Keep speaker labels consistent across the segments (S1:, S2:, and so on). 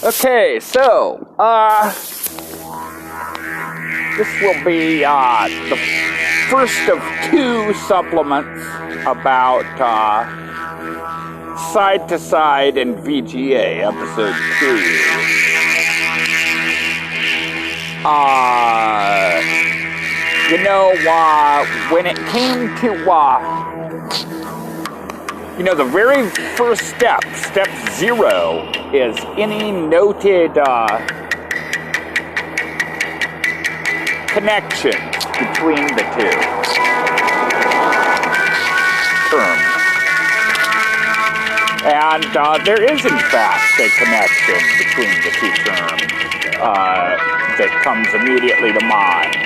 S1: Okay, so, this will be, the first of two supplements about, Side to Side and VGA, episode 2. When it came to, the very first step 0, is any noted connection between the two terms. And there is, in fact, a connection between the two terms that comes immediately to mind.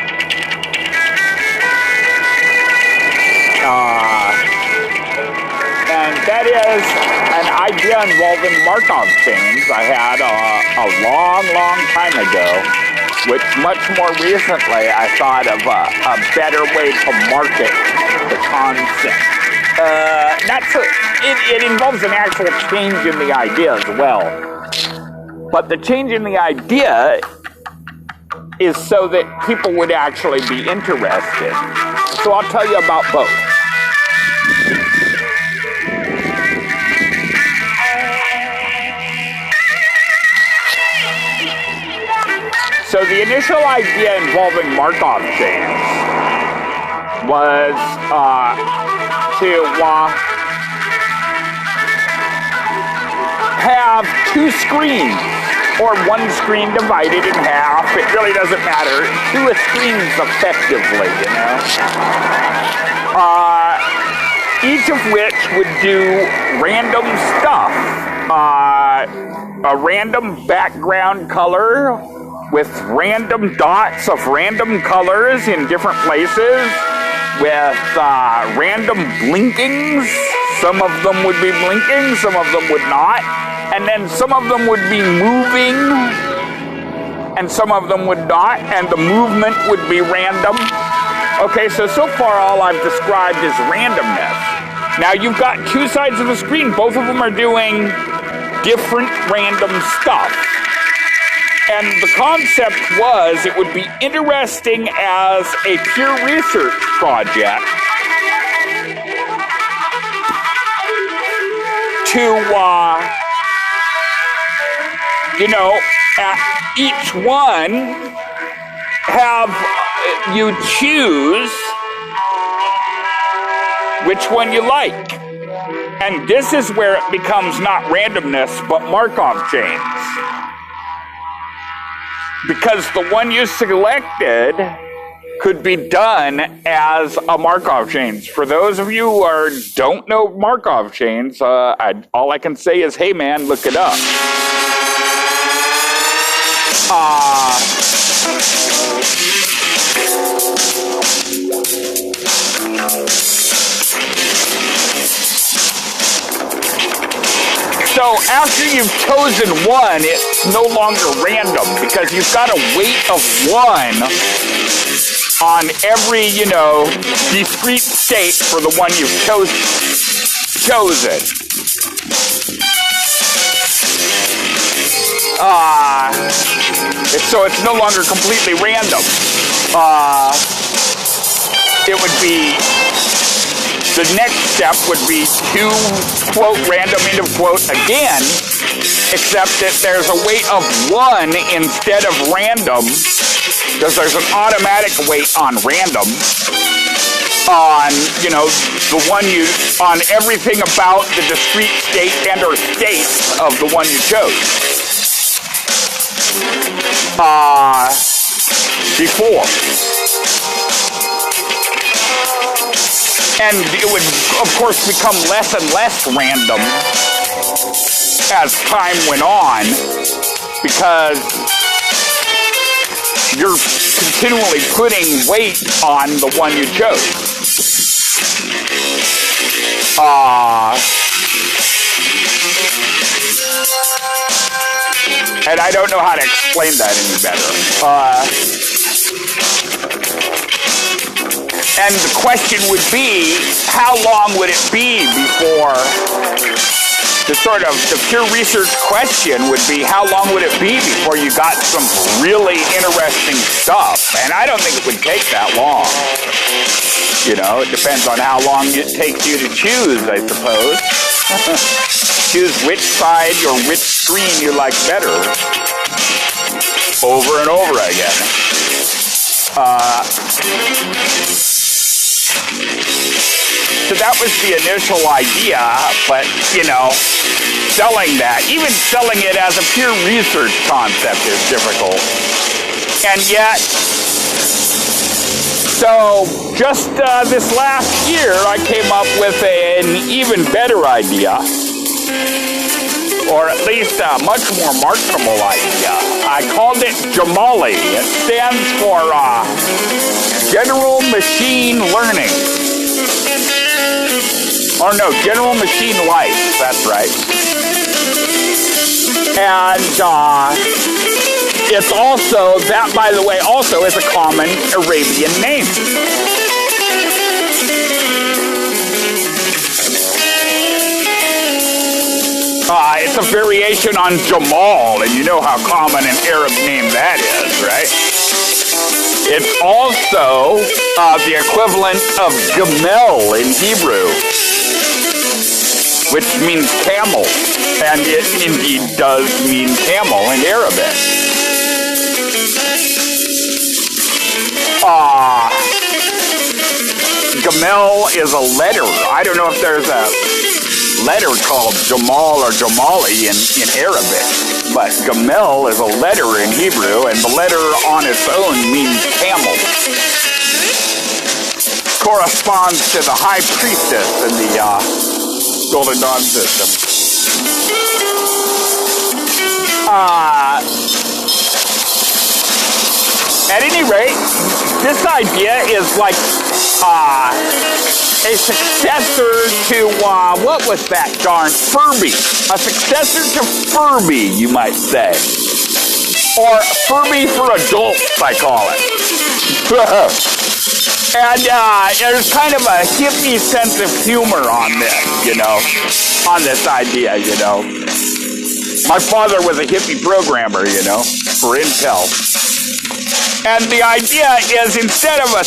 S1: And that is an idea involving Markov chains I had a long, long time ago, which much more recently I thought of a better way to market the concept. It involves an actual change in the idea as well. But the change in the idea is so that people would actually be interested. So I'll tell you about both. So the initial idea involving Markov chains was to have two screens, or one screen divided in half. It really doesn't matter. Two screens effectively, each of which would do random stuff. A random background color with random dots of random colors in different places, with random blinkings. Some of them would be blinking, some of them would not. And then some of them would be moving, and some of them would not, and the movement would be random. Okay, so far all I've described is randomness. Now you've got two sides of the screen. Both of them are doing different random stuff. And the concept was it would be interesting as a pure research project to, at each one have you choose which one you like. And this is where it becomes not randomness, but Markov chains. Because the one you selected could be done as a Markov chains. For those of you who don't know Markov chains, all I can say is, hey man, look it up. So after you've chosen one, it's no longer random because you've got a weight of 1 on every, discrete state for the one you've chosen. So it's no longer completely random. It would be, the next step would be to, quote, random, end of quote, again, except that there's a weight of 1 instead of random, because there's an automatic weight on random, on, the one on everything about the discrete state and or state of the one you chose. Before. And it would, of course, become less and less random as time went on, because you're continually putting weight on the one you chose. And I don't know how to explain that any better. And the question would be, how long would it be before the pure research question would be, how long would it be before you got some really interesting stuff? And I don't think it would take that long. You know, it depends on how long it takes you to choose, I suppose. Choose which side or which screen you like better over and over again. So that was the initial idea, but, you know, selling that, even selling it as a pure research concept is difficult. And yet, so just this last year, I came up with an even better idea, or at least a much more marketable idea. I called it gemali. It stands for General Machine Learning. Or no, General Machine Life, that's right. And it's also, that by the way, also is a common Arabian name. It's a variation on Jamal, and you know how common an Arab name that is, right? It's also the equivalent of gemel in Hebrew, which means camel, and it indeed does mean camel in Arabic. Gemel is a letter. I don't know if there's a letter called Jamal or Gemali in Arabic, but Gamel is a letter in Hebrew, and the letter on its own means camel. Corresponds to the high priestess in the Golden Dawn system. At any rate, this idea is like a successor to, what was that darn? Furby. A successor to Furby, you might say. Or Furby for adults, I call it. And there's kind of a hippie sense of humor on this, you know, on this idea, you know. My father was a hippie programmer, you know, for Intel. And the idea is, instead of a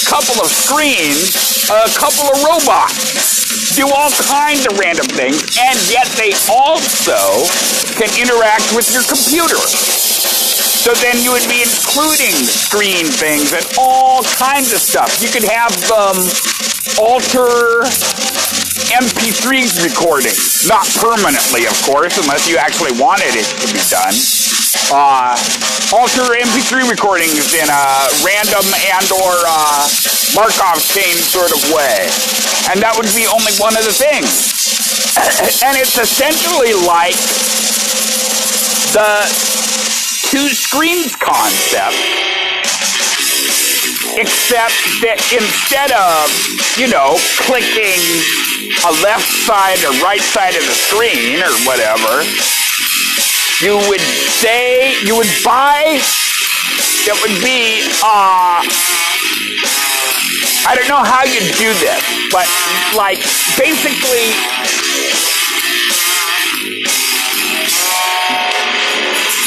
S1: couple of screens, a couple of robots do all kinds of random things, and yet they also can interact with your computer. So then you would be including screen things and all kinds of stuff. You could have alter MP3 recordings, not permanently, of course, unless you actually wanted it to be done. Alter MP3 recordings in a random and or Markov chain sort of way. And that would be only one of the things. And it's essentially like the two screens concept, except that instead of, you know, clicking a left side or right side of the screen or whatever, you would say, you would buy, it would be, I don't know how you'd do this, but like basically,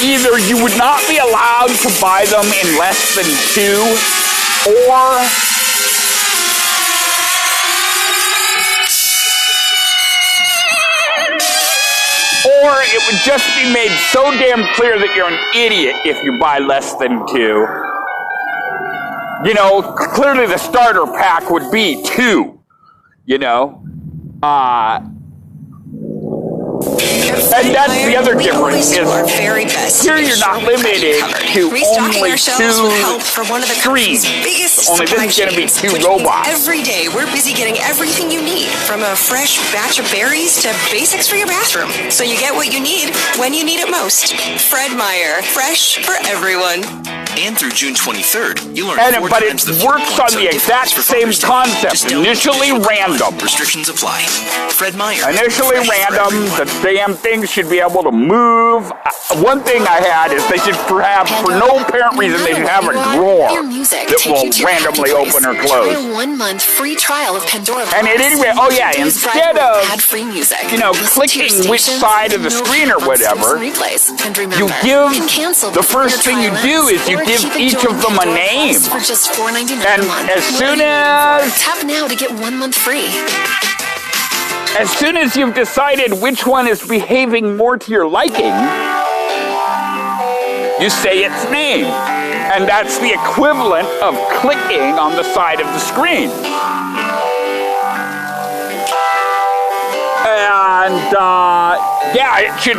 S1: either you would not be allowed to buy them in less than 2, or it would just be made so damn clear that you're an idiot if you buy less than 2. You know, clearly the starter pack would be 2, you know. And that's the other difference is here you're not limited to only 2 screens. Only this is going to be 2 robots.
S2: Every day we're busy getting everything you need, from a fresh batch of berries to basics for your bathroom, so you get what you need when you need it most. Fred Meyer, fresh for everyone.
S3: And through June 23rd, you'll earn
S1: But it works on the exact same concept. Initially random.
S3: Restrictions apply. Fred Meyer.
S1: Initially random. The damn thing should be able to move. One thing I had is they should perhaps, for no apparent reason, they should have a drawer that will randomly open or close.
S2: Try a 1 month free trial of Pandora.
S1: And at any rate, instead of, clicking which side of the screen or whatever, you give, the first thing you do is you give each of them a name. And as soon as,
S2: tap now to get 1 month free.
S1: As soon as you've decided which one is behaving more to your liking, you say its name. And that's the equivalent of clicking on the side of the screen. And, it should,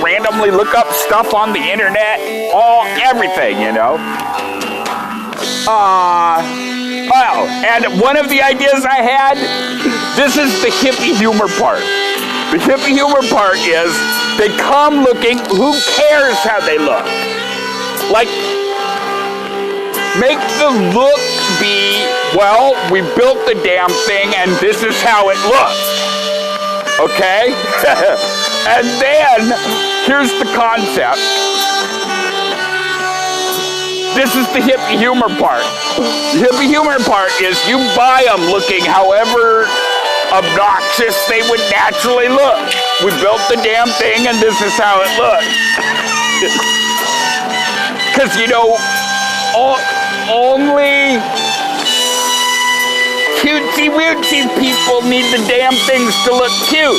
S1: randomly look up stuff on the internet, everything, and one of the ideas I had, this is the hippie humor part. The hippie humor part is, they come looking, who cares how they look? Like, make the look be, well, we built the damn thing and this is how it looks. Okay? And then, here's the concept. This is the hippie humor part. The hippie humor part is you buy them looking however obnoxious they would naturally look. We built the damn thing and this is how it looks. Because, only cutesy-wootsy people need the damn things to look cute,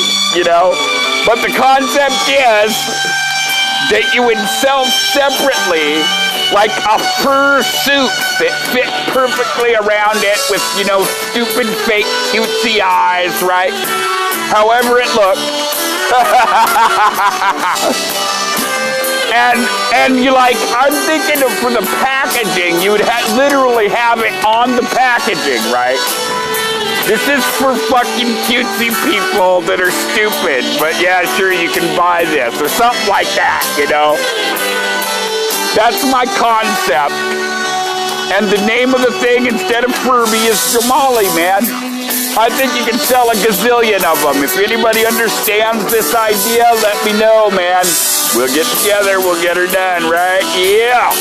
S1: But the concept is that you would sell separately like a fur suit that fit perfectly around it with, stupid fake cutesy eyes, right? However it looks. And you're like, I'm thinking of for the packaging, you would literally have it on the packaging, right? This is for fucking cutesy people that are stupid, but yeah, sure, you can buy this, or something like that, That's my concept. And the name of the thing instead of Furby is Gemali, man. I think you can sell a gazillion of them. If anybody understands this idea, let me know, man. We'll get together, we'll get her done, right? Yeah.